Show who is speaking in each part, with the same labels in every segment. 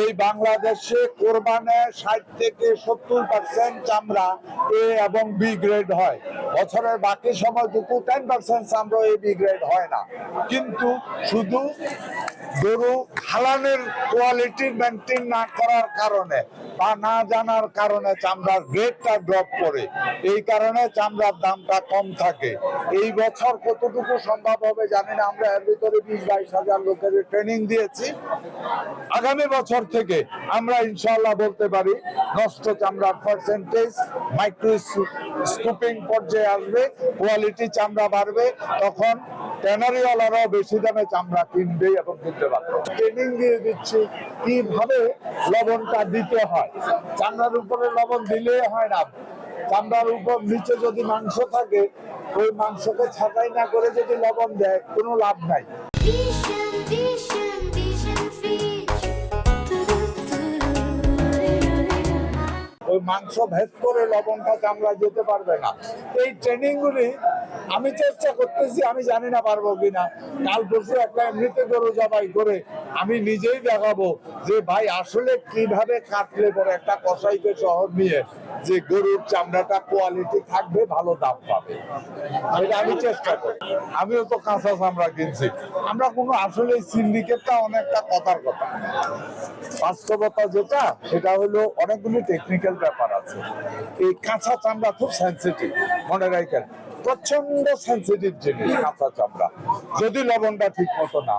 Speaker 1: এই বাংলাদেশে কোরবানে 60 থেকে 70% চামড়া এ এবং বি গ্রেড হয়। বছরের বাকি সময়টুকু 10% চামড়া এ বি গ্রেড হয় না। কিন্তু শুধু গরু হালানের কোয়ালিটি মেনটেন না করার কারণে বা না জানার কারণে চামড়ার গ্রেডটা ড্রপ করে, এই কারণে চামড়ার দামটা কম থাকে। এই বছর কতটুকু সম্ভব হবে জানি না। আমরা এর ভিতরে 20-22 হাজার লোকের ট্রেনিং দিয়েছি। আগামী বছর থেকে আমরা ইনশাআল্লাহ বলতে পারি নষ্ট চামড়ার পার্সেন্টেজ মাইক্রো স্কুপিং পর্যায়ে আসবে, কোয়ালিটি চামড়া বাড়বে, তখন ট্যানারিওয়ালারাও বেশি দামে চামড়া কিনবে এবং কিনতে পারবে। ট্রেনিং দিয়ে দিচ্ছি কিভাবে লবণটা দিতে হয়। চামড়ার উপরে লবণ দিলে হয় না। চামড়ার উপর নিচে যদি মাংস থাকে, ওই মাংসকে ছাঁটাই না করে যদি লবণ দেয় কোনো লাভ নাই। ওই মাংস ভেদ করে লবণটা চামড়া যেতে পারবে না। এই ট্রেনিং গুলি আমি চেষ্টা করতেছি, আমি জানি না পারবো কিনা। কাল পরশু একটা এমনিতে গরু জবাই করে আমি নিজেই দেখাবো যে ভাই আসলে কিভাবে কাটলে পরে একটা কসাইকে শহর নিয়ে যে গরুর চামড়াটা কোয়ালিটি থাকবে, ভালো দাম পাবে। এটা আমি চেষ্টা করি। আমিও তো কাঁচা চামড়া কিনছি। আমরা কোনো আসলে সিন্ডিকেটটা অনেকটা কথার কথা, বাস্তবতা যেটা সেটা হলো অনেকগুলি টেকনিক্যাল ব্যাপার আছে। এই কাঁচা চামড়া খুব সেন্সিটিভ, মনে রাখেন, প্রচন্ড সেন্সিটিভ জিনিস কাঁচা চামড়া। যদি লবণটা ঠিক মতো না,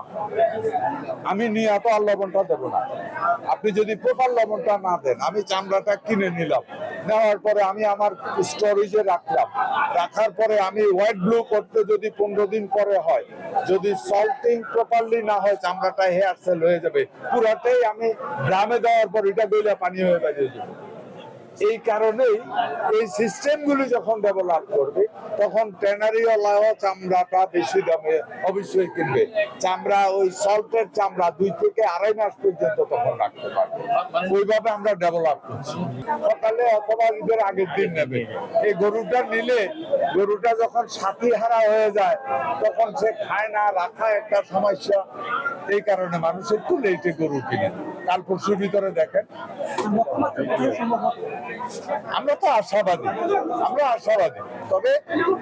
Speaker 1: আমি নিয়ে তো আর লবণটা দেবো না। আপনি যদি প্রপার লবণটা না দেন, আমি চামড়াটা কিনে নিলাম, নেওয়ার পরে আমি আমার স্টোরেজে রাখলাম, রাখার পরে আমি হোয়াইট ব্লু করতে যদি 15 দিন পরে হয়, যদি সল্টিং প্রপারলি না হয়, চামড়াটা হেয়ার সেল হয়ে যাবে। পুরাটাই আমি গ্রামে দেওয়ার পর এটা গইলা পানি হয়ে বেরিয়ে যাবে। এই কারণেই এই সিস্টেমগুলি যখন ডেভেলপ করবে, তখন ট্যানারিওয়ালাও চামড়াটা বেশি দামে অবশ্যই কিনবে। চামড়া ওই সল্টের চামড়া 2 থেকে 2.5 মাস পর্যন্ত তখন রাখতে পারবে। ওইভাবে আমরা ডেভেলপ করছি। সকালে অথবা ঈদের আগের দিন নেবে। এই গরুটা নিলে গরুটা যখন সাথী হারা হয়ে যায়, তখন সে খায় না, রাখা একটা সমস্যা। এই কারণে মানুষ একটু লেটে গরু কিনে। কাল পরশুর ভিতরে দেখেন, আমরা তো আশাবাদী, তবে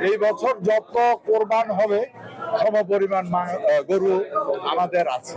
Speaker 1: এই বছর যত কোরবান হবে সমপরিমাণ গরু আমাদের আছে।